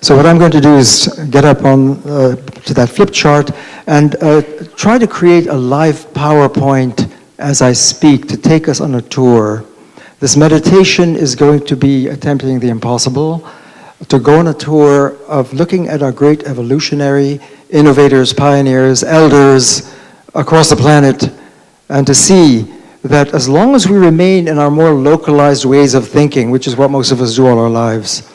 So what I'm going to do is get up on to that flip chart and try to create a live PowerPoint as I speak to take us on a tour. This meditation is going to be attempting the impossible, to go on a tour of looking at our great evolutionary innovators, pioneers, elders across the planet, and to see that as long as we remain in our more localized ways of thinking, which is what most of us do all our lives,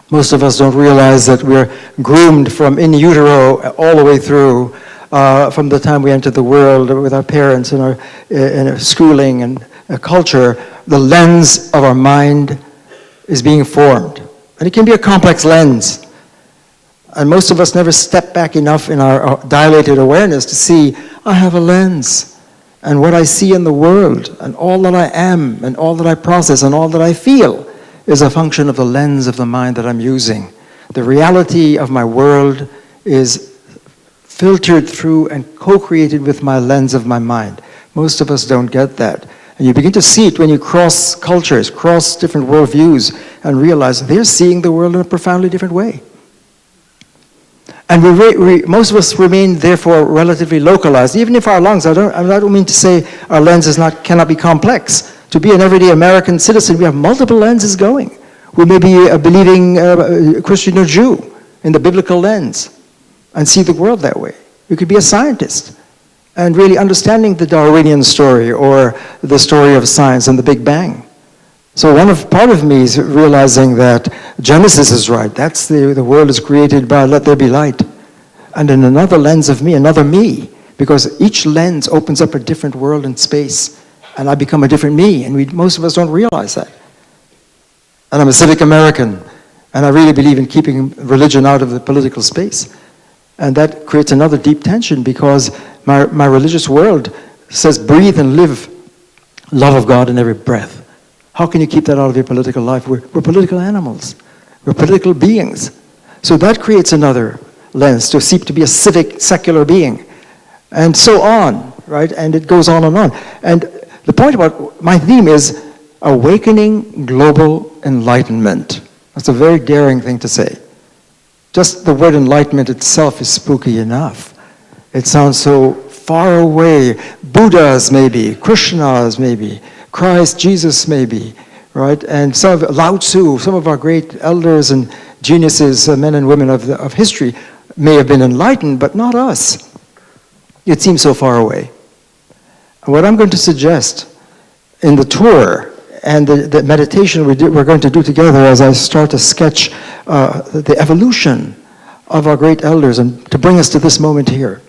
most of us don't realize that we're groomed from in utero all the way through, from the time we enter the world with our parents and our schooling and culture. The lens of our mind is being formed. And it can be a complex lens. And most of us never step back enough in our dilated awareness to see, I have a lens. And what I see in the world, and all that I am, and all that I process, and all that I feel is a function of the lens of the mind that I'm using. The reality of my world is filtered through and co-created with my lens of my mind. Most of us don't get that. And you begin to see it when you cross cultures, cross different worldviews, and realize they're seeing the world in a profoundly different way. And most of us remain, therefore, relatively localized. Even if our lungs, I don't mean to say our lens cannot be complex. To be an everyday American citizen, we have multiple lenses going. We may be a believing Christian or Jew in the biblical lens and see the world that way. We could be a scientist and really understanding the Darwinian story or the story of science and the Big Bang. So part of me is realizing that Genesis is right. That's the world is created by let there be light. And in another lens of me, another me, because each lens opens up a different world and space, and I become a different me, and most of us don't realize that. And I'm a civic American, and I really believe in keeping religion out of the political space. And that creates another deep tension because my religious world says breathe and live love of God in every breath. How can you keep that out of your political life? We're political animals. We're political beings. So that creates another lens to seek to be a civic, secular being. And so on, right? And it goes on and on. And the point about my theme is awakening global enlightenment. That's a very daring thing to say. Just the word enlightenment itself is spooky enough. It sounds so far away. Buddhas maybe, Krishnas maybe, Christ, Jesus maybe, right? And some of Lao Tzu, some of our great elders and geniuses, men and women of history may have been enlightened, but not us. It seems so far away. What I'm going to suggest in the tour and the meditation we're going to do together as I start to sketch the evolution of our great elders and to bring us to this moment here.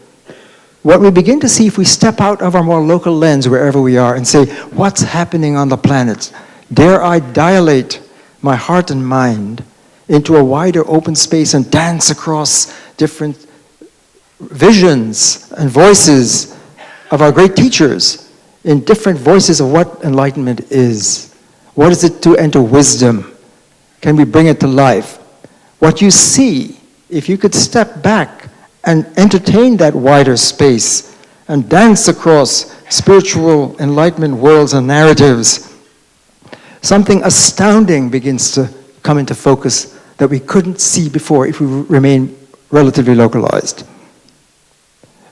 What we begin to see if we step out of our more local lens wherever we are and say, what's happening on the planet? Dare I dilate my heart and mind into a wider open space and dance across different visions and voices of our great teachers in different voices of what enlightenment is. What is it to enter wisdom? Can we bring it to life? What you see, if you could step back and entertain that wider space and dance across spiritual enlightenment worlds and narratives, something astounding begins to come into focus that we couldn't see before if we remain relatively localized.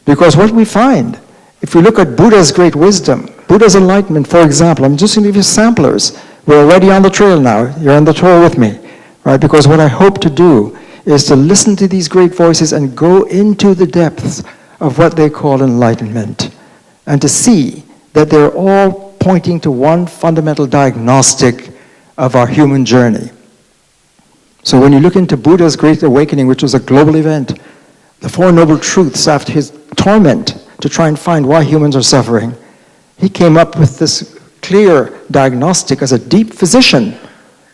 Because what we find, if we look at Buddha's great wisdom, Buddha's enlightenment, for example, I'm just going to give you samplers. We're already on the trail now. You're on the tour with me, right? Because what I hope to do is to listen to these great voices and go into the depths of what they call enlightenment and to see that they're all pointing to one fundamental diagnostic of our human journey. So when you look into Buddha's Great Awakening, which was a global event, the Four Noble Truths after his torment to try and find why humans are suffering, he came up with this clear diagnostic as a deep physician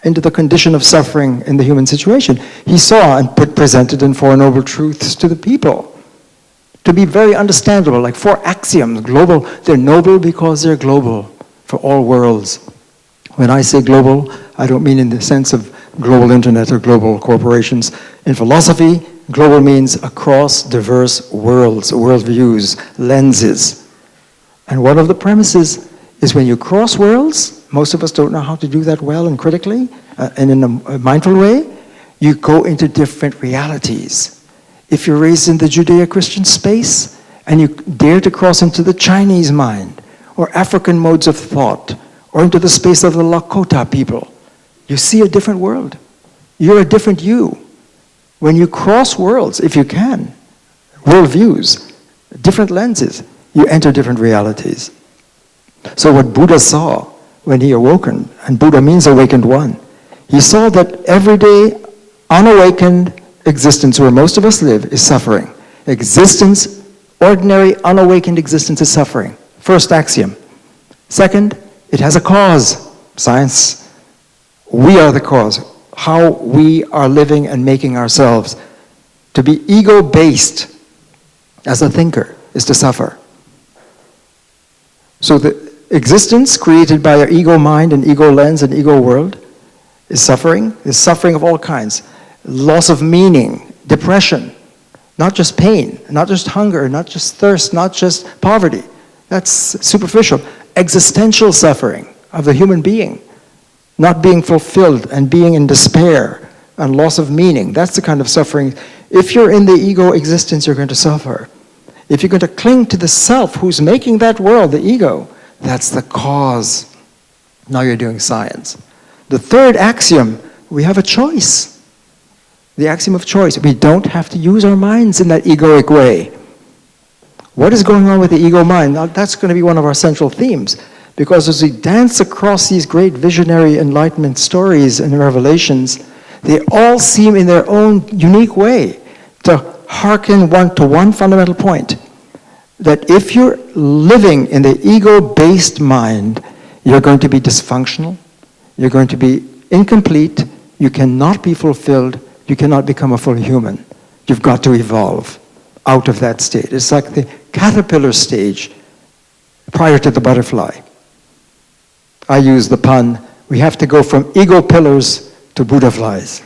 into the condition of suffering in the human situation. He saw and presented in Four Noble Truths to the people to be very understandable, like 4 axioms, global. They're noble because they're global for all worlds. When I say global, I don't mean in the sense of global internet or global corporations. In philosophy, global means across diverse worlds, worldviews, lenses. And one of the premises is when you cross worlds, most of us don't know how to do that well and critically and in a mindful way, you go into different realities. If you're raised in the Judeo-Christian space and you dare to cross into the Chinese mind or African modes of thought or into the space of the Lakota people, you see a different world. You're a different you. When you cross worlds, if you can, worldviews, different lenses, you enter different realities. So what Buddha saw when he awoken, and Buddha means awakened one, he saw that everyday unawakened existence where most of us live is suffering. Existence, ordinary unawakened existence is suffering. First axiom. Second, it has a cause. Science. We are the cause. How we are living and making ourselves. To be ego-based as a thinker is to suffer. So the existence created by our ego mind and ego lens and ego world is suffering of all kinds. Loss of meaning, depression, not just pain, not just hunger, not just thirst, not just poverty. That's superficial. Existential suffering of the human being, not being fulfilled and being in despair and loss of meaning. That's the kind of suffering. If you're in the ego existence, you're going to suffer. If you're going to cling to the self who's making that world, the ego, that's the cause. Now you're doing science. The third axiom, we have a choice. The axiom of choice. We don't have to use our minds in that egoic way. What is going on with the ego mind? Now, that's going to be one of our central themes. Because as we dance across these great visionary enlightenment stories and revelations, they all seem in their own unique way to hearken to one fundamental point. That if you're living in the ego-based mind, you're going to be dysfunctional, you're going to be incomplete, you cannot be fulfilled, you cannot become a full human. You've got to evolve out of that state. It's like the caterpillar stage prior to the butterfly. I use the pun, we have to go from ego pillars to Buddha flies.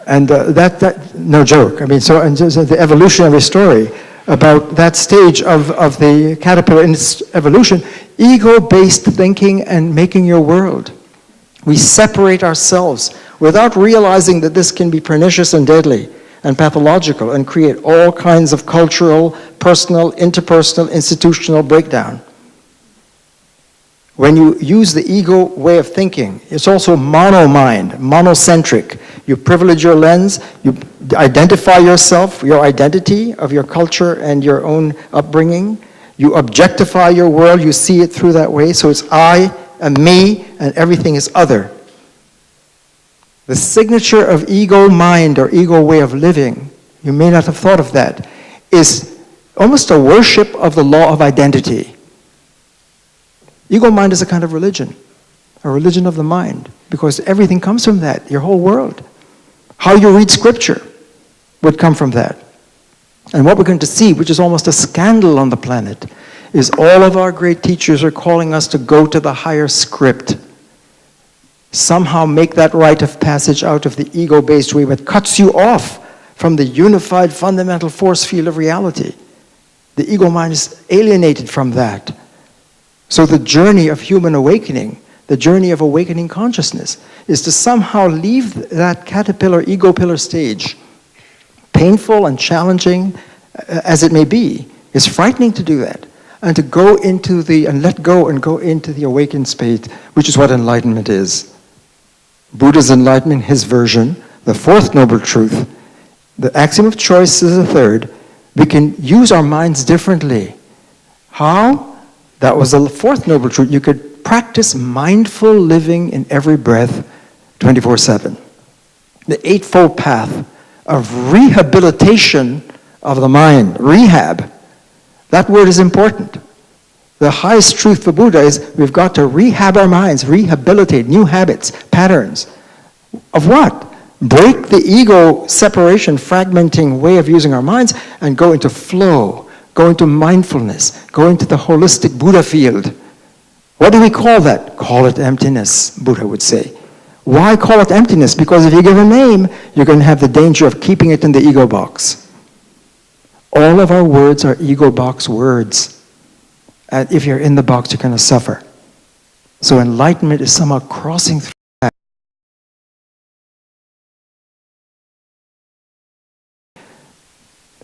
And that no joke. I mean, so and just the evolutionary story about that stage of the caterpillar in its evolution, ego-based thinking and making your world. We separate ourselves without realizing that this can be pernicious and deadly and pathological and create all kinds of cultural, personal, interpersonal, institutional breakdown. When you use the ego way of thinking, it's also mono-mind, monocentric. You privilege your lens, you identify yourself, your identity of your culture and your own upbringing. You objectify your world, you see it through that way, so it's I and me and everything is other. The signature of ego mind or ego way of living, you may not have thought of that, is almost a worship of the law of identity. Ego mind is a kind of religion, a religion of the mind, because everything comes from that, your whole world. How you read scripture would come from that. And what we're going to see, which is almost a scandal on the planet, is all of our great teachers are calling us to go to the higher script. Somehow make that rite of passage out of the ego-based way, but cuts you off from the unified fundamental force field of reality. The ego mind is alienated from that. So the journey of human awakening, the journey of awakening consciousness, is to somehow leave that caterpillar, ego pillar stage, painful and challenging as it may be. It's frightening to do that. And to go into and let go and go into the awakened state, which is what enlightenment is. Buddha's enlightenment, his version, the fourth noble truth. The axiom of choice is the third. We can use our minds differently. How? That was the fourth noble truth. You could practice mindful living in every breath 24/7. The eightfold path of rehabilitation of the mind. Rehab. That word is important. The highest truth for Buddha is we've got to rehab our minds, rehabilitate new habits, patterns. Of what? Break the ego separation, fragmenting way of using our minds and go into flow, go into mindfulness, go into the holistic Buddha field. What do we call that? Call it emptiness, Buddha would say. Why call it emptiness? Because if you give a name, you're going to have the danger of keeping it in the ego box. All of our words are ego box words. And if you're in the box, you're going to suffer. So enlightenment is somehow crossing through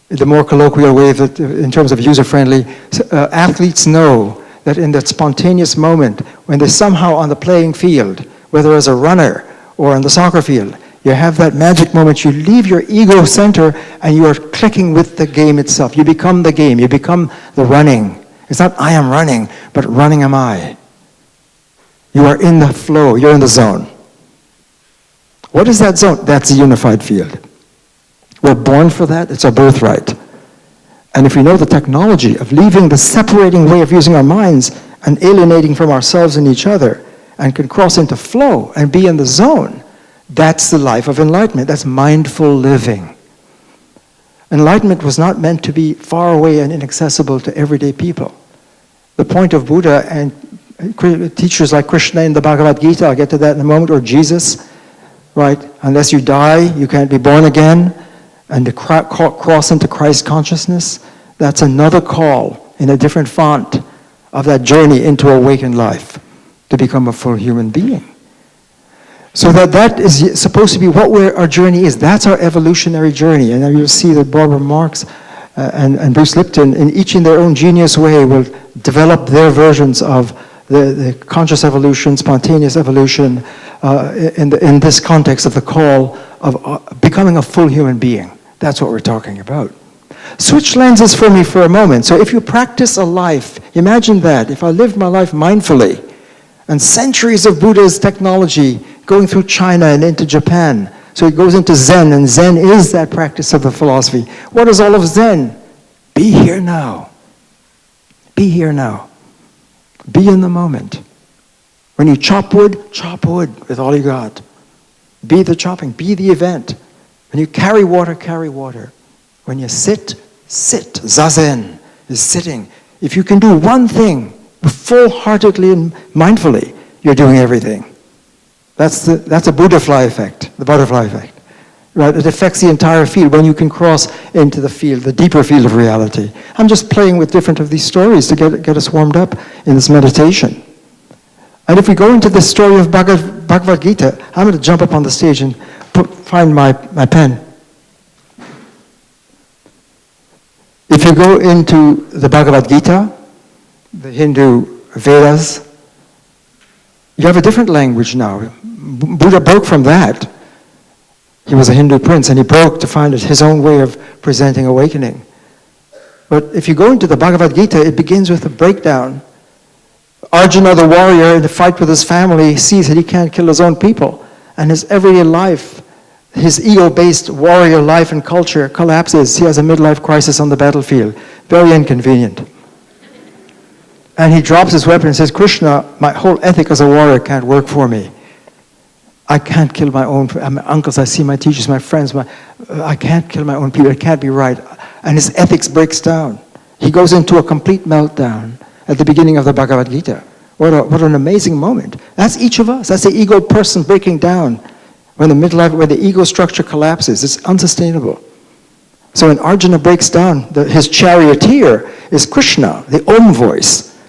the more colloquial way that, in terms of user-friendly, athletes know that in that spontaneous moment, when they're somehow on the playing field, whether as a runner or on the soccer field, you have that magic moment, you leave your ego center and you are clicking with the game itself. You become the game, you become the running. It's not I am running, but running am I. You are in the flow, you're in the zone. What is that zone? That's a unified field. We're born for that, it's our birthright. And if we know the technology of leaving the separating way of using our minds and alienating from ourselves and each other, and can cross into flow and be in the zone, that's the life of enlightenment. That's mindful living. Enlightenment was not meant to be far away and inaccessible to everyday people. The point of Buddha and teachers like Krishna in the Bhagavad Gita, I'll get to that in a moment, or Jesus, right? Unless you die, you can't be born again. And to cross into Christ consciousness, that's another call in a different font of that journey into awakened life, to become a full human being. So that is supposed to be what our journey is. That's our evolutionary journey. And you'll see that Barbara Marx and Bruce Lipton, in their own genius way, will develop their versions of the conscious evolution, spontaneous evolution, in this context of the call of becoming a full human being. That's what we're talking about. Switch lenses for me for a moment. So if you practice a life, imagine that. If I lived my life mindfully, and centuries of Buddha's technology going through China and into Japan. So it goes into Zen, and Zen is that practice of the philosophy. What is all of Zen? Be here now. Be here now. Be in the moment. When you chop wood with all you got. Be the chopping, be the event. When you carry water, carry water. When you sit. Zazen is sitting. If you can do one thing, full-heartedly and mindfully, you're doing everything. That's a butterfly effect, the butterfly effect. Right? It affects the entire field when you can cross into the field, the deeper field of reality. I'm just playing with different of these stories to get us warmed up in this meditation. And if we go into the story of Bhagavad Gita, I'm going to jump up on the stage and find my pen. If you go into the Bhagavad Gita, the Hindu Vedas, you have a different language now. Buddha broke from that. He was a Hindu prince, and he broke to find his own way of presenting awakening. But if you go into the Bhagavad Gita, it begins with a breakdown. Arjuna, the warrior, in the fight with his family, sees that he can't kill his own people. And his everyday life, his ego-based warrior life and culture collapses. He has a midlife crisis on the battlefield. Very inconvenient. And he drops his weapon and says, Krishna, my whole ethic as a warrior can't work for me. I can't kill my uncles, I see my teachers, my friends, I can't kill my own people, it can't be right. And his ethics breaks down. He goes into a complete meltdown at the beginning of the Bhagavad Gita. What an amazing moment. That's each of us. That's the ego person breaking down. When the ego structure collapses, it's unsustainable. So when Arjuna breaks down, his charioteer is Krishna, the Om voice.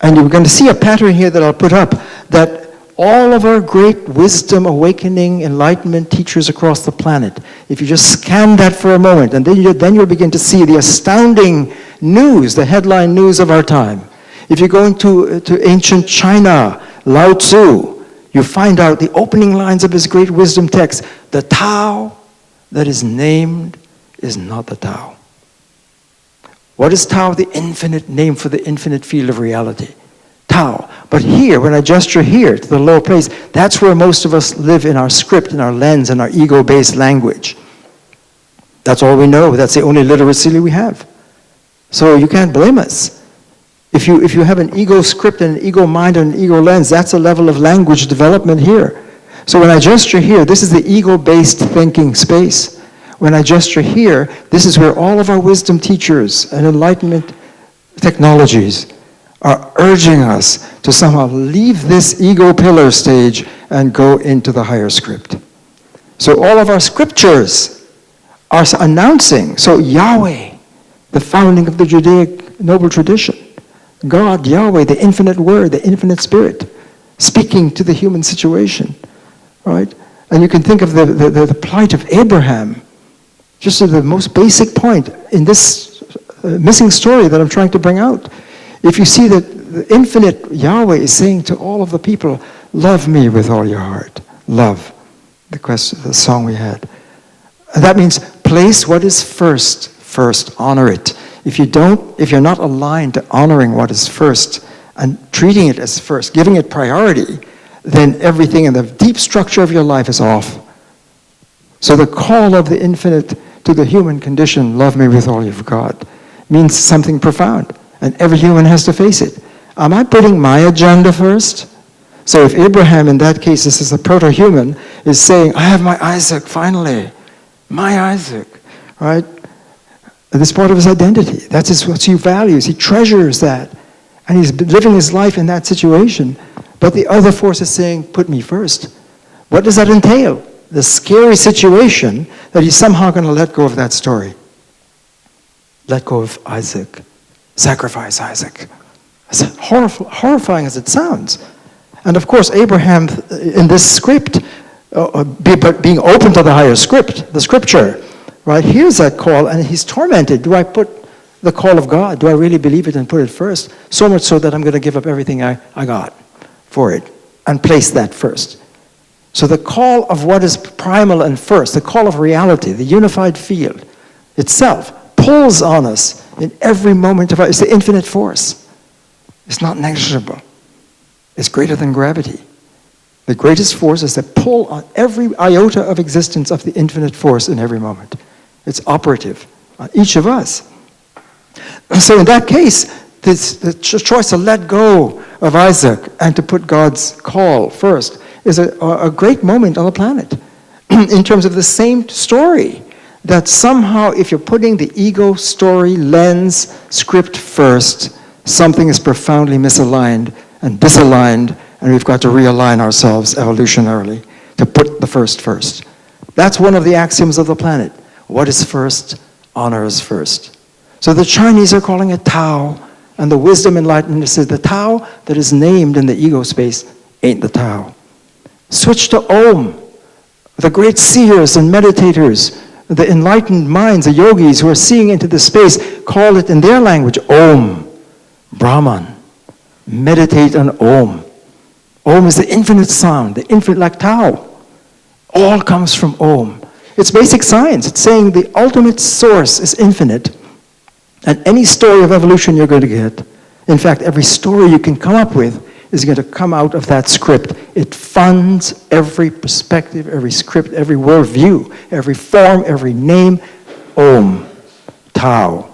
And you're going to see a pattern here that I'll put up, that all of our great wisdom, awakening, enlightenment teachers across the planet, if you just scan that for a moment, and then you'll begin to see the astounding news, the headline news of our time. If you go into ancient China, Lao Tzu, you find out the opening lines of his great wisdom text, the Tao that is named is not the Tao. What is Tao? The infinite name for the infinite field of reality. Tao. But here, when I gesture here to the low place, that's where most of us live in our script, in our lens, in our ego-based language. That's all we know. That's the only literacy we have. So you can't blame us. If you have an ego script and an ego mind and an ego lens, that's a level of language development here. So when I gesture here, this is the ego-based thinking space. When I gesture here, this is where all of our wisdom teachers and enlightenment technologies are urging us to somehow leave this ego pillar stage and go into the higher script. So all of our scriptures are announcing, so Yahweh, the founding of the Judaic noble tradition, God, Yahweh, the infinite word, the infinite spirit, speaking to the human situation, right? And you can think of the plight of Abraham Just to the most basic point in this missing story that I'm trying to bring out. If you see that the infinite Yahweh is saying to all of the people, love me with all your heart. Love. The song we had. And that means place what is first, honor it. If you're not aligned to honoring what is first and treating it as first, giving it priority, then everything in the deep structure of your life is off. So the call of the infinite to the human condition, love me with all you've got, means something profound. And every human has to face it. Am I putting my agenda first? So if Abraham, in that case, this is a proto-human, is saying, I have my Isaac, finally. My Isaac, right? And this is part of his identity. That's what he values. He treasures that. And he's living his life in that situation. But the other force is saying, put me first. What does that entail? The scary situation that he's somehow going to let go of that story. Let go of Isaac. Sacrifice Isaac. As horrifying as it sounds. And of course, Abraham, in this script, being open to the higher script, the scripture, right, hears that call and he's tormented. Do I put the call of God? Do I really believe it and put it first? So much so that I'm going to give up everything I got for it and place that first. So the call of what is primal and first, the call of reality, the unified field itself, pulls on us in every moment of our, it's the infinite force. It's not negligible. It's greater than gravity. The greatest force is the pull on every iota of existence of the infinite force in every moment. It's operative on each of us. So in that case, the choice to let go of Isaac and to put God's call first is a great moment on the planet in terms of the same story. That somehow if you're putting the ego story, lens, script first, something is profoundly misaligned and disaligned, and we've got to realign ourselves evolutionarily to put the first. That's one of the axioms of the planet. What is first? Honor is first. So the Chinese are calling it Tao, and the wisdom enlightenment says the Tao that is named in the ego space ain't the Tao. Switch to Om. The great seers and meditators, the enlightened minds, the yogis who are seeing into the space, call it in their language Om, Brahman. Meditate on Om. Om is the infinite sound, the infinite, like Tao. All comes from Om. It's basic science. It's saying the ultimate source is infinite. And any story of evolution you're going to get, in fact, every story you can come up with is going to come out of that script. It funds every perspective, every script, every worldview, every form, every name. Om, Tao,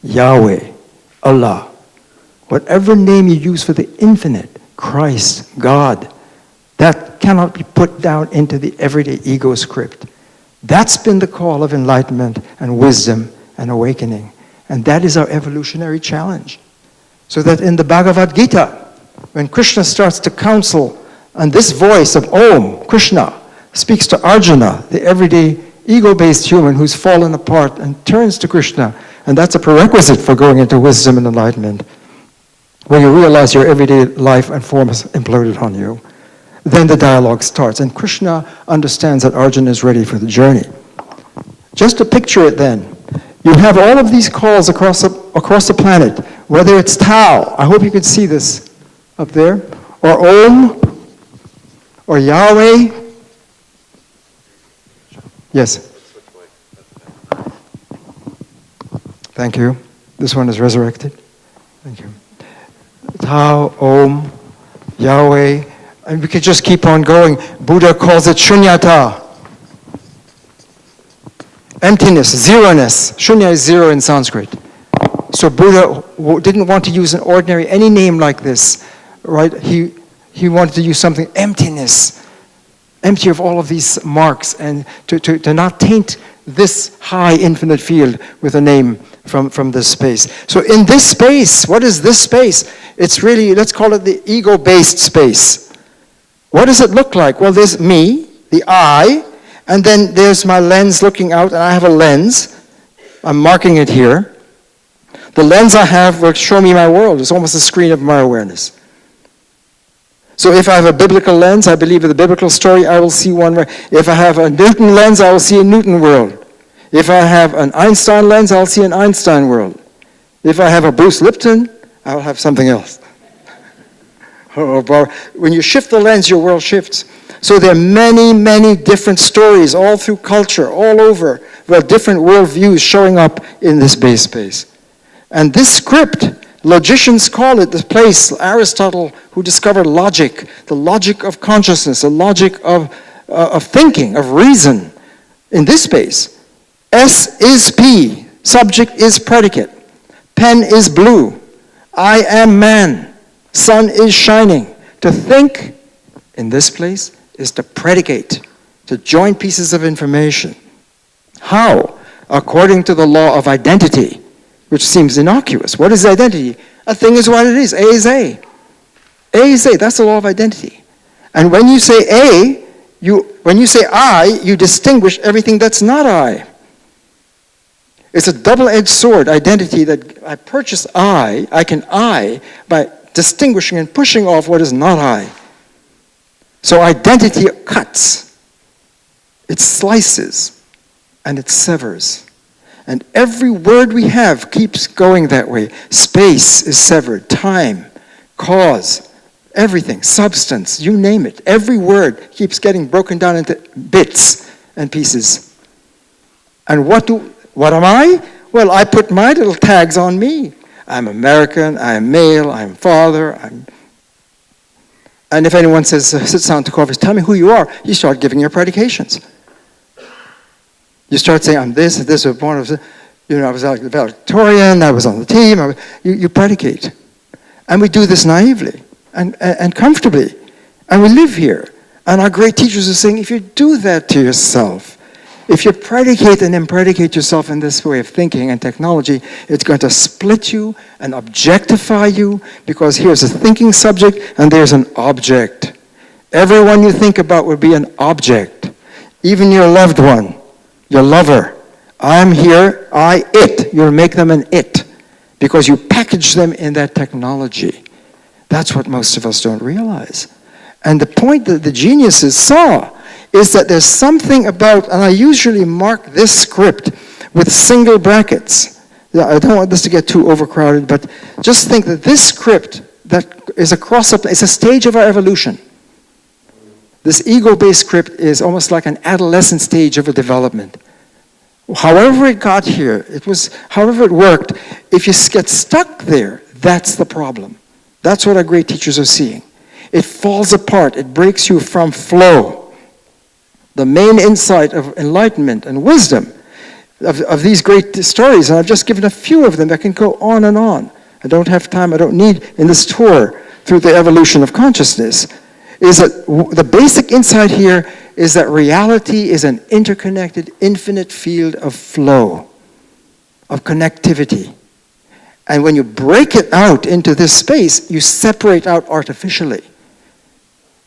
Yahweh, Allah. Whatever name you use for the infinite, Christ, God, that cannot be put down into the everyday ego script. That's been the call of enlightenment and wisdom and awakening. And that is our evolutionary challenge. So that in the Bhagavad Gita, when Krishna starts to counsel, and this voice of Om, Krishna, speaks to Arjuna, the everyday ego-based human who's fallen apart and turns to Krishna, and that's a prerequisite for going into wisdom and enlightenment. When you realize your everyday life and form has imploded on you, then the dialogue starts. And Krishna understands that Arjuna is ready for the journey. Just to picture it then, you have all of these calls across the planet, whether it's Tao, I hope you can see this up there, or Om, or Yahweh. Yes. Thank you. This one is resurrected. Thank you. Tao, Om, Yahweh, and we could just keep on going. Buddha calls it shunyata. Emptiness, zero-ness. Shunya is zero in Sanskrit. So Buddha didn't want to use any name like this, right? He wanted to use something, emptiness, empty of all of these marks, and to not taint this high infinite field with a name from this space. So in this space, what is this space? It's really, let's call it the ego-based space. What does it look like? Well, there's me, the I, and then there's my lens looking out, and I have a lens. I'm marking it here. The lens I have will show me my world. It's almost a screen of my awareness. So if I have a biblical lens, I believe in the biblical story, I will see one. If I have a Newton lens, I will see a Newton world. If I have an Einstein lens, I'll see an Einstein world. If I have a Bruce Lipton, I'll have something else. When you shift the lens, your world shifts. So there are many, many different stories all through culture, all over, where different worldviews showing up in this base space. And this script, logicians call it the place, Aristotle, who discovered logic, the logic of consciousness, the logic of thinking, of reason, in this space. S is P, subject is predicate, pen is blue, I am man, sun is shining. To think in this place is to predicate, to join pieces of information. How? According to the law of identity, which seems innocuous. What is identity? A thing is what it is. A is A. A is A. That's the law of identity. And when you say A, when you say I, you distinguish everything that's not I. It's a double-edged sword, identity, that I purchase I can I by distinguishing and pushing off what is not I. So identity cuts. It slices and it severs. And every word we have keeps going that way. Space is severed, time, cause, everything, substance, you name it. Every word keeps getting broken down into bits and pieces. And what am I? Well, I put my little tags on me. I'm American, I'm male, I'm father, And if anyone says, sits down to coffee, tell me who you are, you start giving your predications. You start saying, I'm this, I was a valedictorian, I was on the team. You predicate. And we do this naively and comfortably. And we live here. And our great teachers are saying, if you do that to yourself, if you predicate and impredicate yourself in this way of thinking and technology, it's going to split you and objectify you, because here's a thinking subject and there's an object. Everyone you think about will be an object. Even your loved one, your lover. I'm here, it. You'll make them an it, because you package them in that technology. That's what most of us don't realize. And the point that the geniuses saw is that there's something about, and I usually mark this script with single brackets. I don't want this to get too overcrowded, but just think that this script that is a cross-up, it's a stage of our evolution. This ego-based script is almost like an adolescent stage of a development. However it got here, however it worked, if you get stuck there, that's the problem. That's what our great teachers are seeing. It falls apart, it breaks you from flow. The main insight of enlightenment and wisdom of these great stories, and I've just given a few of them that can go on and on. I don't have time, I don't need in this tour through the evolution of consciousness, is that the basic insight here is that reality is an interconnected, infinite field of flow, of connectivity. And when you break it out into this space, you separate out artificially.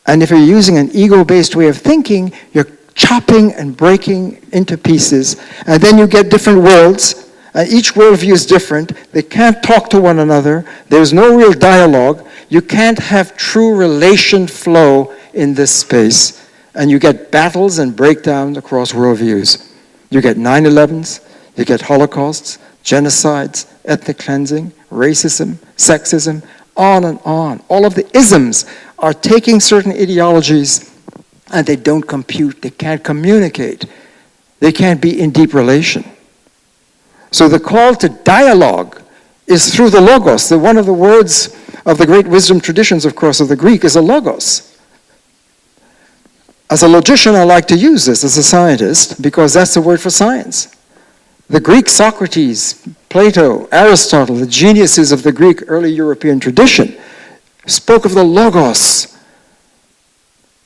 And if you're using an ego-based way of thinking, you're chopping and breaking into pieces, and then you get different worlds, and each worldview is different. They can't talk to one another. There's no real dialogue. You can't have true relation flow in this space, and you get battles and breakdowns across worldviews. You get 9/11s, you get holocausts, genocides, ethnic cleansing, racism, sexism, on and on. All of the isms are taking certain ideologies and they don't compute, they can't communicate, they can't be in deep relation. So the call to dialogue is through the logos. One of the words of the great wisdom traditions, of course, of the Greek is a logos. As a logician, I like to use this as a scientist because that's the word for science. The Greek Socrates, Plato, Aristotle, the geniuses of the Greek early European tradition, spoke of the logos.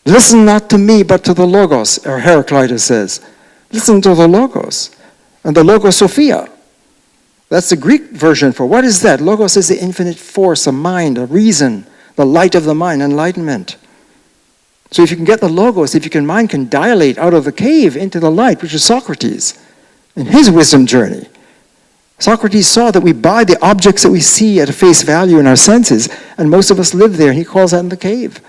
Listen not to me, but to the logos, or Heraclitus says. Listen to the logos. And the logos Sophia. That's the Greek version for what is that? Logos is the infinite force, a mind, a reason, the light of the mind, enlightenment. So if you can get the logos, if your mind can dilate out of the cave into the light, which is Socrates, in his wisdom journey. Socrates saw that we buy the objects that we see at a face value in our senses, and most of us live there, and he calls that in the cave.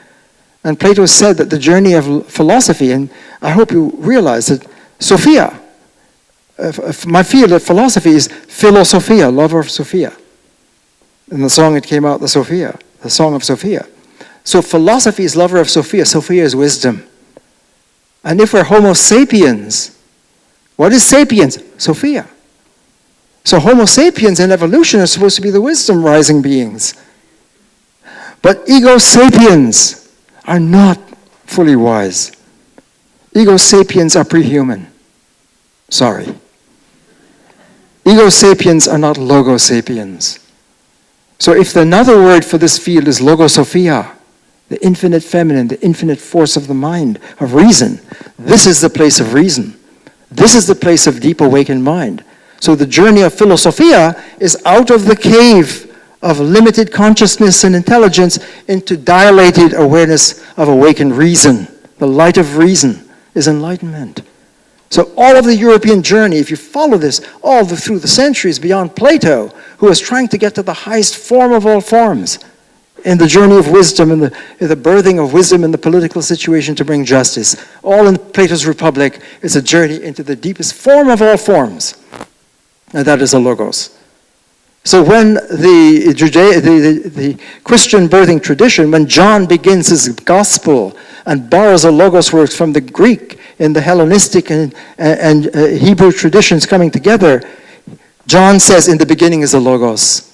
And Plato said that the journey of philosophy, and I hope you realize that Sophia, my field of philosophy is philosophia, lover of Sophia. In the song it came out, the Song of Sophia. So philosophy is lover of Sophia. Sophia is wisdom. And if we're Homo sapiens, what is sapiens? Sophia. So Homo sapiens in evolution are supposed to be the wisdom rising beings. But ego sapiens are not fully wise. Ego sapiens are pre-human. Sorry. Ego sapiens are not logo sapiens. So if another word for this field is logosophia, the infinite feminine, the infinite force of the mind, of reason, this is the place of reason. This is the place of deep awakened mind. So the journey of philosophia is out of the cave of limited consciousness and intelligence into dilated awareness of awakened reason. The light of reason is enlightenment. So all of the European journey, if you follow this through the centuries beyond Plato, who was trying to get to the highest form of all forms, in the journey of wisdom, in the birthing of wisdom in the political situation to bring justice. All in Plato's Republic is a journey into the deepest form of all forms. And that is a logos. So when the Christian birthing tradition, when John begins his gospel and borrows a logos word from the Greek in the Hellenistic and Hebrew traditions coming together, John says, in the beginning is the logos.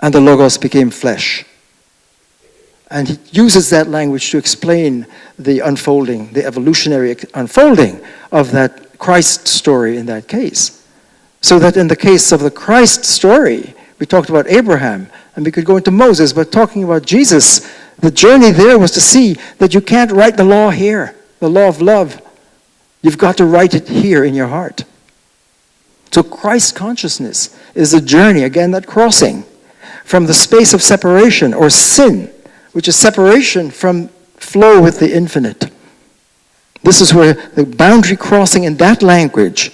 And the logos became flesh. And he uses that language to explain the unfolding, the evolutionary unfolding of that Christ story in that case. So that in the case of the Christ story, we talked about Abraham, and we could go into Moses, but talking about Jesus, the journey there was to see that you can't write the law here, the law of love. You've got to write it here in your heart. So Christ consciousness is a journey, again, that crossing from the space of separation or sin, which is separation from flow with the infinite. This is where the boundary crossing in that language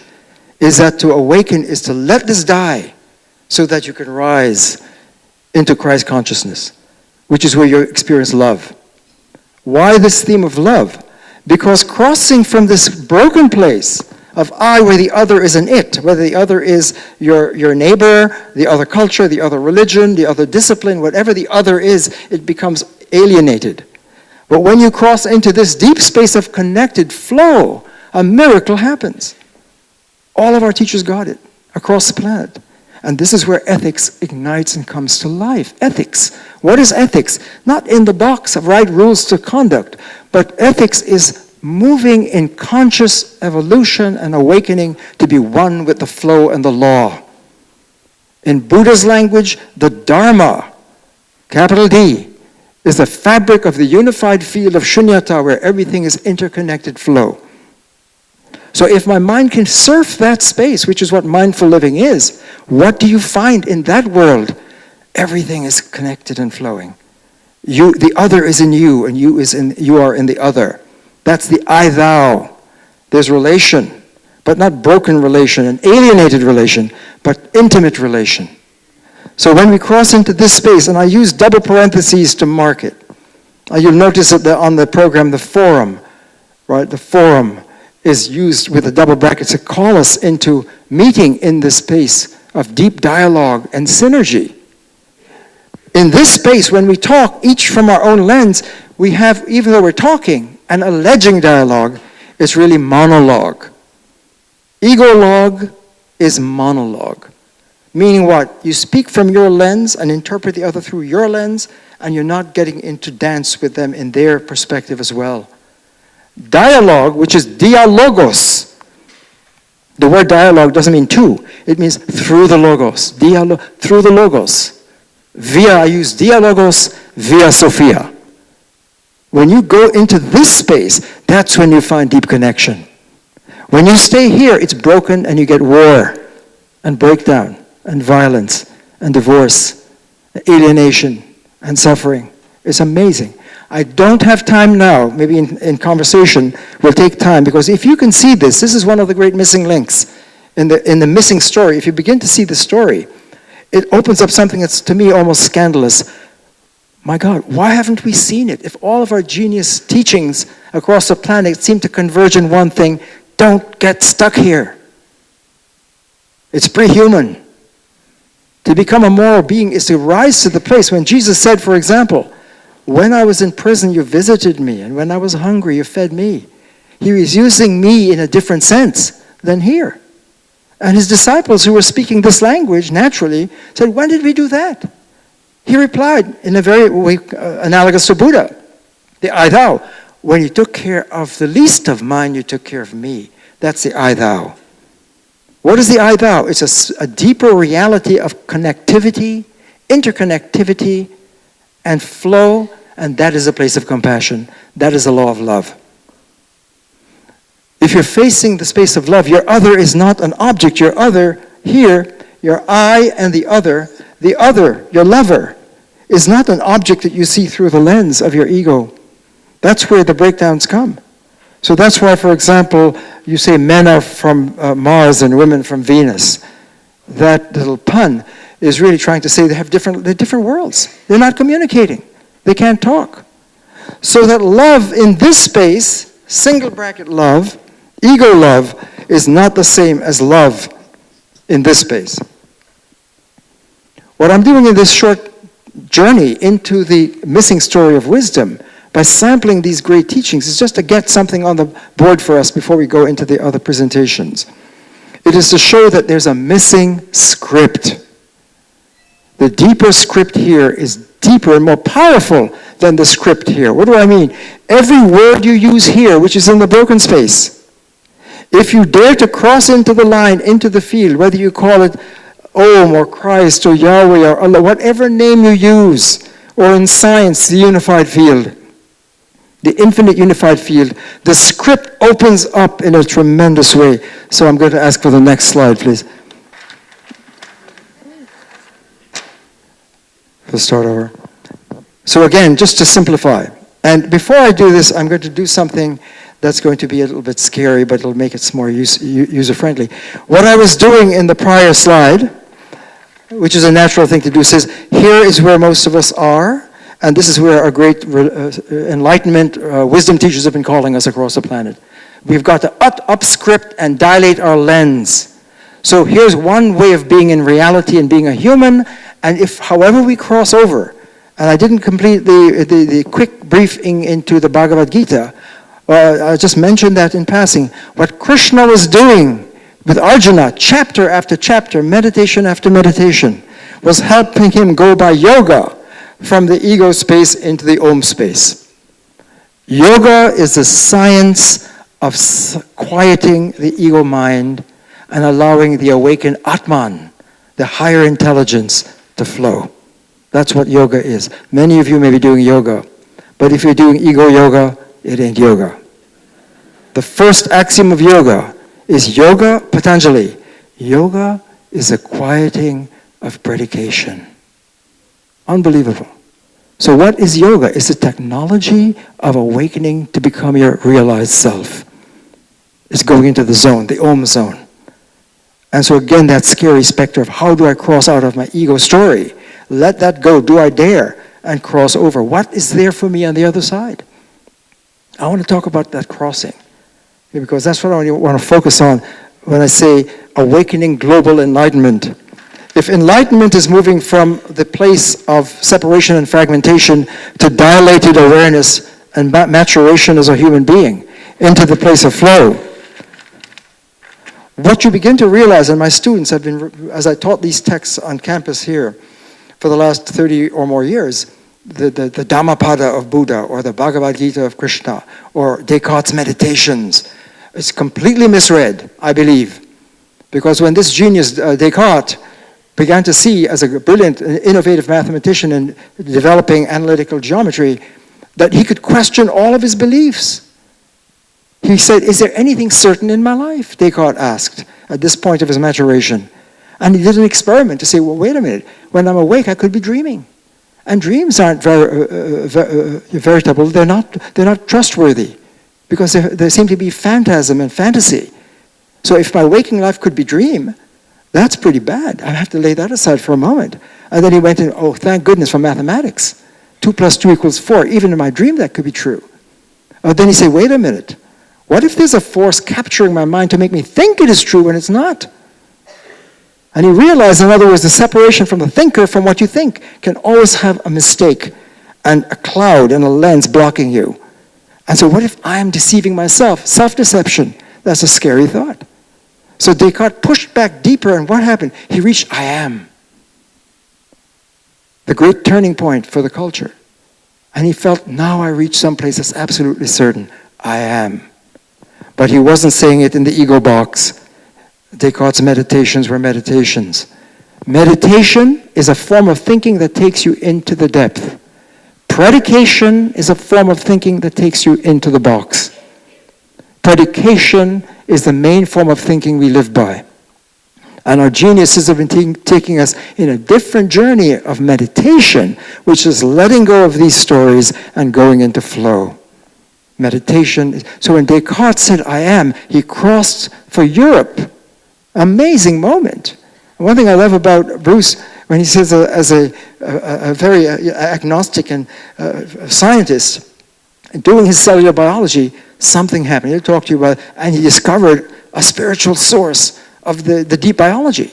is that to awaken is to let this die so that you can rise into Christ consciousness, which is where you experience love. Why this theme of love? Because crossing from this broken place of I, where the other is an it, whether the other is your neighbor, the other culture, the other religion, the other discipline, whatever the other is, it becomes alienated. But when you cross into this deep space of connected flow, a miracle happens. All of our teachers got it across the planet. And this is where ethics ignites and comes to life. Ethics. What is ethics? Not in the box of right rules to conduct, but ethics is moving in conscious evolution and awakening to be one with the flow and the law. In Buddha's language, the Dharma, capital D, is the fabric of the unified field of shunyata where everything is interconnected flow. So if my mind can surf that space, which is what mindful living is, what do you find in that world? Everything is connected and flowing. The other is in you, and you are in the other. That's the I-thou. There's relation, but not broken relation, an alienated relation, but intimate relation. So when we cross into this space, and I use double parentheses to mark it. You'll notice that on the program, the forum, right? The forum is used with the double brackets to call us into meeting in this space of deep dialogue and synergy. In this space, when we talk, each from our own lens, we have, even though we're talking, an alleging dialogue is really monologue. Ego-log is monologue. Meaning what? You speak from your lens and interpret the other through your lens, and you're not getting into dance with them in their perspective as well. Dialogue, which is dialogos. The word dialogue doesn't mean two. It means through the logos. Through the logos. I use dialogos via Sophia. When you go into this space, that's when you find deep connection. When you stay here, it's broken and you get war and breakdown and violence and divorce, alienation and suffering. It's amazing. I don't have time now. Maybe in conversation we'll take time, because if you can see this is one of the great missing links in the missing story. If you begin to see the story, it opens up something that's to me almost scandalous. My God, why haven't we seen it? If all of our genius teachings across the planet seem to converge in one thing, don't get stuck here. It's pre-human. To become a moral being is to rise to the place when Jesus said, for example, when I was in prison, you visited me, and when I was hungry, you fed me. He was using me in a different sense than here. And his disciples who were speaking this language naturally said, when did we do that? He replied in a very way analogous to Buddha, the I thou. When you took care of the least of mine, you took care of me. That's the I thou. What is the I thou? It's a deeper reality of connectivity, interconnectivity, and flow, and that is a place of compassion. That is the law of love. If you're facing the space of love, your other is not an object. Your other here, your I and the other, your lover, is not an object that you see through the lens of your ego. That's where the breakdowns come. So that's why, for example, you say men are from Mars and women from Venus. That little pun is really trying to say they're different worlds. They're not communicating. They can't talk. So that love in this space, single bracket love, ego love, is not the same as love in this space. What I'm doing in this short journey into the missing story of wisdom by sampling these great teachings is just to get something on the board for us before we go into the other presentations. It is to show that there's a missing script. The deeper script here is deeper and more powerful than the script here. What do I mean? Every word you use here, which is in the broken space, if you dare to cross into the line, into the field, whether you call it Om or Christ or Yahweh or Allah, whatever name you use, or in science, the unified field, the infinite unified field, the script opens up in a tremendous way. So I'm going to ask for the next slide, please. Let's start over. So again, just to simplify, and before I do this, I'm going to do something that's going to be a little bit scary, but it'll make it more user-friendly. What I was doing in the prior slide, which is a natural thing to do, says, here is where most of us are, and this is where our great enlightenment wisdom teachers have been calling us across the planet. We've got to upscript and dilate our lens. So here's one way of being in reality and being a human, and if, however we cross over, and I didn't complete the quick briefing into the Bhagavad Gita, I just mentioned that in passing. What Krishna was doing with Arjuna, chapter after chapter, meditation after meditation, was helping him go by yoga from the ego space into the Om space. Yoga is the science of quieting the ego mind and allowing the awakened Atman, the higher intelligence, to flow. That's what yoga is. Many of you may be doing yoga, but if you're doing ego yoga, it ain't yoga. The first axiom of yoga is yoga, Patanjali. Yoga is a quieting of predication. Unbelievable. So what is yoga? It's the technology of awakening to become your realized self. It's going into the zone, the Om zone. And so again, that scary specter of how do I cross out of my ego story? Let that go. Do I dare? And cross over. What is there for me on the other side? I want to talk about that crossing, because that's what I want to focus on when I say awakening global enlightenment. If enlightenment is moving from the place of separation and fragmentation to dilated awareness and maturation as a human being into the place of flow, what you begin to realize, and my students have been, as I taught these texts on campus here for the last 30 or more years, the Dhammapada of Buddha, or the Bhagavad Gita of Krishna, or Descartes' Meditations, it's completely misread, I believe. Because when this genius, Descartes, began to see as a brilliant, innovative mathematician and developing analytical geometry, that he could question all of his beliefs. He said, is there anything certain in my life? Descartes asked at this point of his maturation. And he did an experiment to say, well, wait a minute. When I'm awake, I could be dreaming. And dreams aren't veritable. They're not trustworthy, because they seem to be phantasm and fantasy. So if my waking life could be dream, that's pretty bad. I have to lay that aside for a moment. And then he went in, oh, thank goodness for mathematics. 2 + 2 = 4. Even in my dream, that could be true. Then he said, wait a minute. What if there's a force capturing my mind to make me think it is true when it's not? And he realized, in other words, the separation from the thinker from what you think can always have a mistake and a cloud and a lens blocking you. And so what if I am deceiving myself? Self-deception. That's a scary thought. So Descartes pushed back deeper, and what happened? He reached I am. The great turning point for the culture. And he felt, now I reach someplace that's absolutely certain. I am. But he wasn't saying it in the ego box. Descartes' meditations were meditations. Meditation is a form of thinking that takes you into the depth. Predication is a form of thinking that takes you into the box. Predication is the main form of thinking we live by. And our geniuses have been taking us in a different journey of meditation, which is letting go of these stories and going into flow. Meditation. So when Descartes said, I am, he crossed for Europe. Amazing moment. And one thing I love about Bruce, when he says as a very agnostic and scientist, doing his cellular biology, something happened. He'll talk to you about it, and he discovered a spiritual source of the deep biology.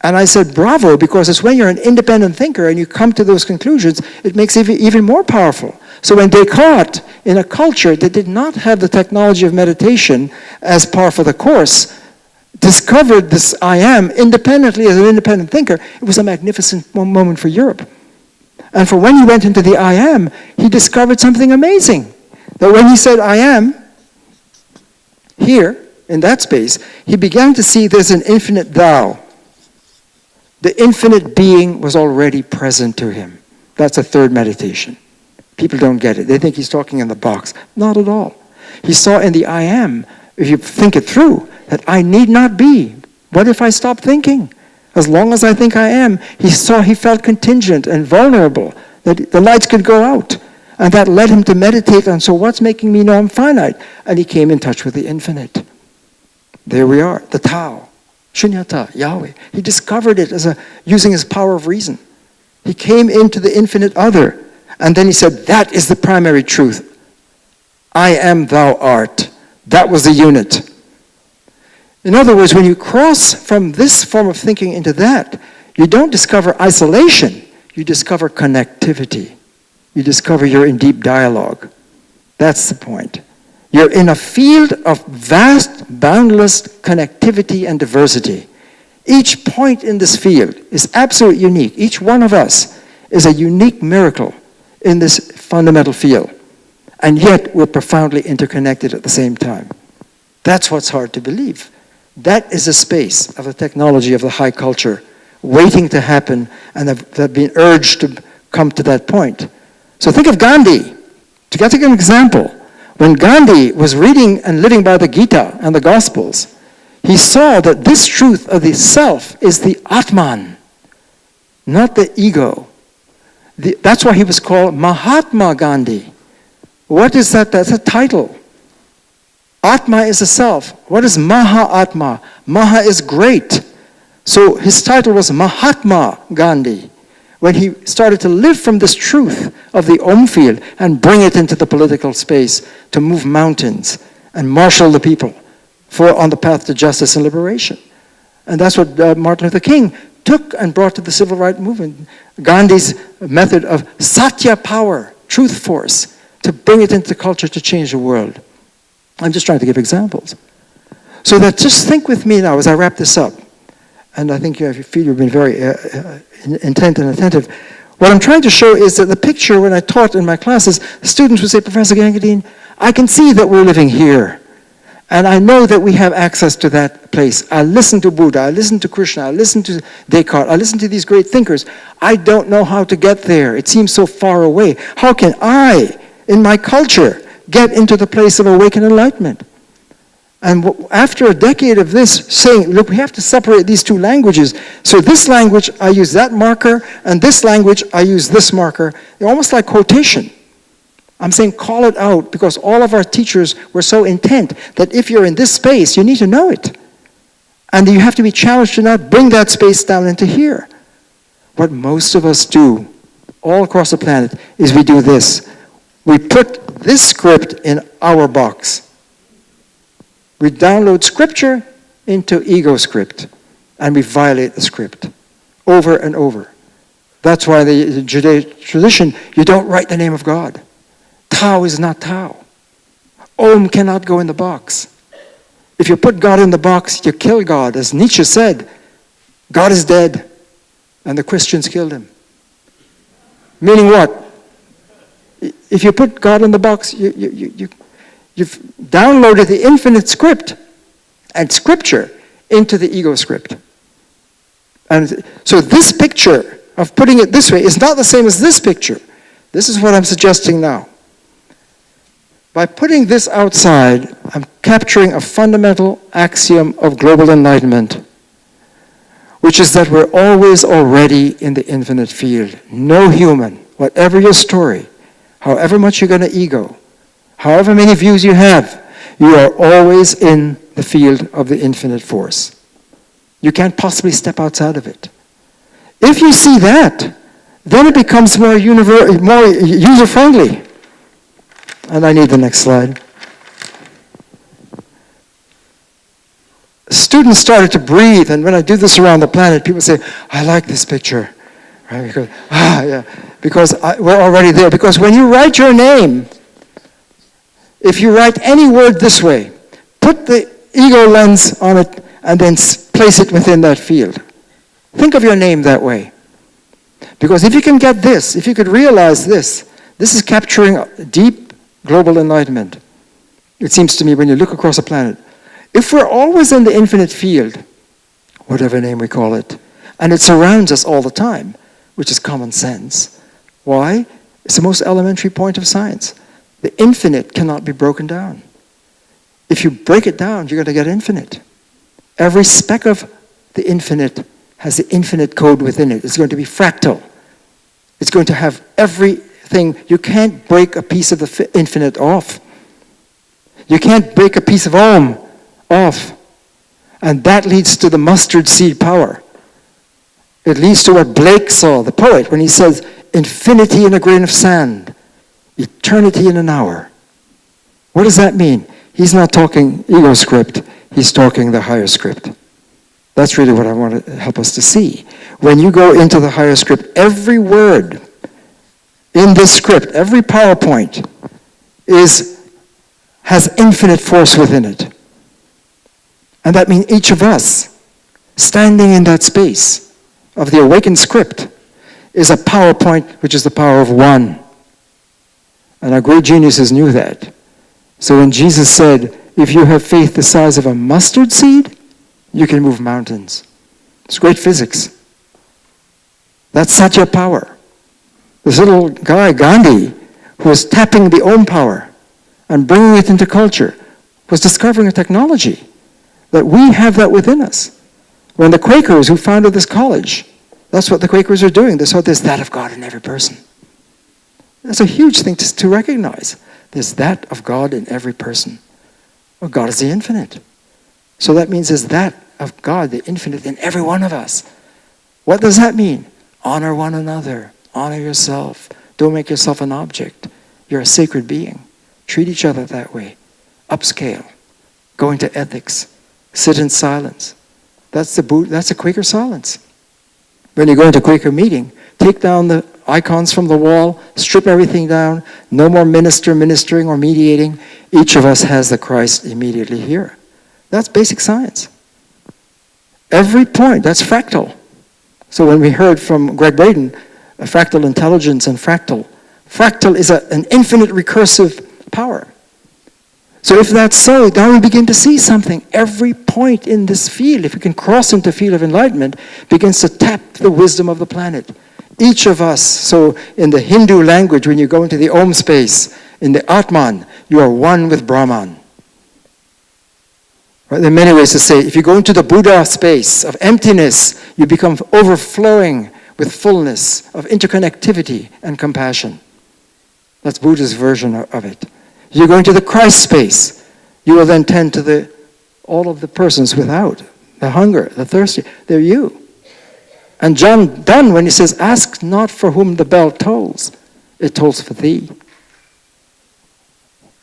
And I said, bravo, because it's when you're an independent thinker and you come to those conclusions, it makes it even more powerful. So when Descartes, in a culture that did not have the technology of meditation as part of the course, discovered this I am independently as an independent thinker, it was a magnificent moment for Europe. And for when he went into the I am, he discovered something amazing. That when he said I am, here, in that space, he began to see there's an infinite thou. The infinite being was already present to him. That's a third meditation. People don't get it. They think he's talking in the box. Not at all. He saw in the I am, if you think it through, that I need not be. What if I stop thinking? As long as I think I am, he felt contingent and vulnerable, that the lights could go out. And that led him to meditate on, so what's making me know I'm finite? And he came in touch with the infinite. There we are, the Tao, Shunyata, Yahweh. He discovered it using his power of reason. He came into the infinite other. And then he said, that is the primary truth. I am, thou art. That was the unit. In other words, when you cross from this form of thinking into that, you don't discover isolation. You discover connectivity. You discover you're in deep dialogue. That's the point. You're in a field of vast, boundless connectivity and diversity. Each point in this field is absolutely unique. Each one of us is a unique miracle in this fundamental field. And yet, we're profoundly interconnected at the same time. That's what's hard to believe. That is a space of the technology of the high culture waiting to happen, and they've been urged to come to that point. So think of Gandhi. To get an example, when Gandhi was reading and living by the Gita and the Gospels, he saw that this truth of the self is the Atman, not the ego. That's why he was called Mahatma Gandhi. What is that? That's a title. Atma is a self. What is Maha-Atma? Maha is great. So his title was Mahatma Gandhi. When he started to live from this truth of the Om field and bring it into the political space to move mountains and marshal the people on the path to justice and liberation. And that's what Martin Luther King took and brought to the civil rights movement. Gandhi's method of satya power, truth force, to bring it into culture to change the world. I'm just trying to give examples. So that just think with me now as I wrap this up. And I think you feel you've been very intent and attentive. What I'm trying to show is that the picture, when I taught in my classes, students would say, Professor Gangadine, I can see that we're living here. And I know that we have access to that place. I listen to Buddha, I listen to Krishna, I listen to Descartes, I listen to these great thinkers. I don't know how to get there. It seems so far away. How can I, in my culture, get into the place of awakened enlightenment? And after a decade of this, saying, look, we have to separate these two languages. So this language, I use that marker, and this language, I use this marker. They're almost like quotation. I'm saying call it out, because all of our teachers were so intent that if you're in this space, you need to know it. And you have to be challenged to not bring that space down into here. What most of us do, all across the planet, is we do this. We put this script in our box. We download scripture into ego script. and we violate the script over and over. That's why the Judaic tradition, you don't write the name of God. Tau is not Tau. Om cannot go in the box. If you put God in the box, you kill God. As Nietzsche said, God is dead, and the Christians killed him. Meaning what? If you put God in the box, you've downloaded the infinite script and scripture into the ego script. And so this picture of putting it this way is not the same as this picture. This is what I'm suggesting now. By putting this outside, I'm capturing a fundamental axiom of global enlightenment, which is that we're always already in the infinite field. No human, whatever your story, however much you're going to ego, however many views you have, you are always in the field of the infinite force. You can't possibly step outside of it. If you see that, then it becomes more user-friendly. And I need the next slide. Students started to breathe, and when I do this around the planet, people say, I like this picture. Right? Because we're already there. Because when you write your name, if you write any word this way, put the ego lens on it and then place it within that field. Think of your name that way. Because if you can get this, if you could realize this is capturing deep global enlightenment. It seems to me when you look across a planet, if we're always in the infinite field, whatever name we call it, and it surrounds us all the time, which is common sense. Why? It's the most elementary point of science. The infinite cannot be broken down. If you break it down, you're going to get infinite. Every speck of the infinite has the infinite code within it. It's going to be fractal. It's going to have everything. You can't break a piece of the infinite off. You can't break a piece of Om off. And that leads to the mustard seed power. It leads to what Blake saw, the poet, when he says, infinity in a grain of sand, eternity in an hour. What does that mean? He's not talking ego script, he's talking the higher script. That's really what I want to help us to see. When you go into the higher script, every word in this script, every PowerPoint has infinite force within it. And that means each of us, standing in that space of the awakened script, is a PowerPoint which is the power of one. And our great geniuses knew that. So when Jesus said, if you have faith the size of a mustard seed, you can move mountains. It's great physics. That's Satya power. This little guy, Gandhi, who was tapping the Om power and bringing it into culture, was discovering a technology that we have that within us. When the Quakers who founded this college, that's what the Quakers are doing. They saw there's that of God in every person. That's a huge thing to recognize. There's that of God in every person. Well, God is the infinite. So that means there's that of God, the infinite, in every one of us. What does that mean? Honor one another. Honor yourself. Don't make yourself an object. You're a sacred being. Treat each other that way. Upscale. Go into ethics. Sit in silence. That's a Quaker silence. When you go into a Quaker meeting, take down the icons from the wall, strip everything down, no more ministering or mediating. Each of us has the Christ immediately here. That's basic science. Every point, that's fractal. So when we heard from Greg Braden, fractal intelligence and fractal is an infinite recursive power. So if that's so, now we begin to see something. Every point in this field, if we can cross into the field of enlightenment, begins to tap the wisdom of the planet. Each of us, so in the Hindu language, when you go into the Om space, in the Atman, you are one with Brahman. Right? There are many ways to say, if you go into the Buddha space of emptiness, you become overflowing with fullness of interconnectivity and compassion. That's Buddha's version of it. You go into the Christ space, you will then tend to all of the persons without, the hunger, the thirsty, they're you. And John Donne, when he says, ask not for whom the bell tolls, it tolls for thee.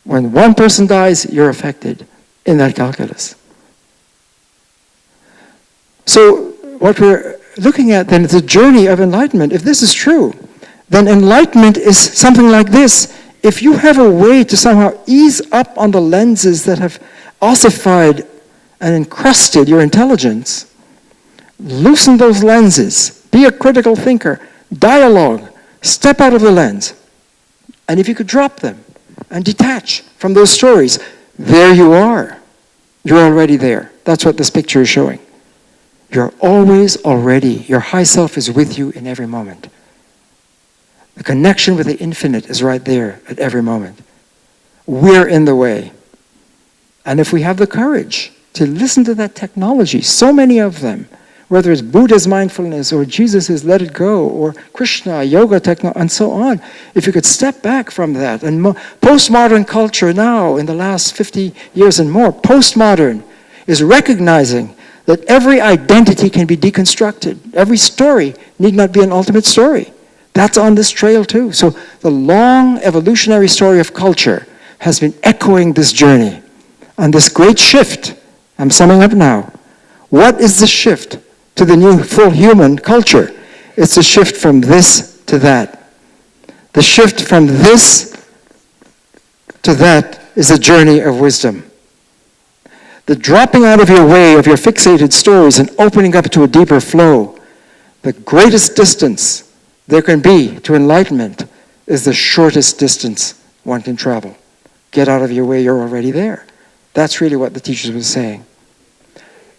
When one person dies, you're affected in that calculus. So what we're looking at then is the journey of enlightenment. If this is true, then enlightenment is something like this. If you have a way to somehow ease up on the lenses that have ossified and encrusted your intelligence, loosen those lenses, be a critical thinker, dialogue, step out of the lens. And if you could drop them and detach from those stories, there you are. You're already there. That's what this picture is showing. You're always already. Your high self is with you in every moment. The connection with the infinite is right there at every moment. We're in the way. And if we have the courage to listen to that technology, so many of them, whether it's Buddha's mindfulness or Jesus' let it go or Krishna, yoga technology, and so on, if you could step back from that. And postmodern culture now, in the last 50 years and more, postmodern is recognizing that every identity can be deconstructed. Every story need not be an ultimate story. That's on this trail too. So the long evolutionary story of culture has been echoing this journey. And this great shift, I'm summing up now. What is the shift to the new full human culture? It's a shift from this to that. The shift from this to that is a journey of wisdom. The dropping out of your way of your fixated stories and opening up to a deeper flow, the greatest distance there can be to enlightenment is the shortest distance one can travel. Get out of your way, you're already there. That's really what the teachers were saying.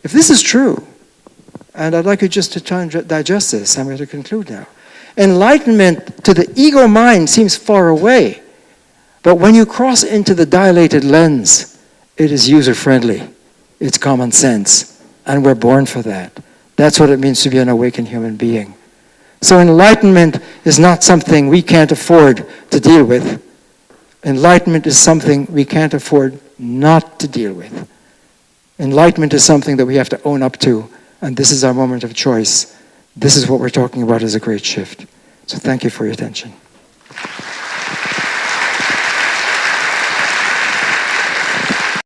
If this is true, and I'd like you just to try and digest this, I'm going to conclude now. Enlightenment to the ego mind seems far away, but when you cross into the dilated lens, it is user-friendly. It's common sense, and we're born for that. That's what it means to be an awakened human being. So enlightenment is not something we can't afford to deal with. Enlightenment is something we can't afford not to deal with. Enlightenment is something that we have to own up to, and this is our moment of choice. This is what we're talking about as a great shift. So thank you for your attention.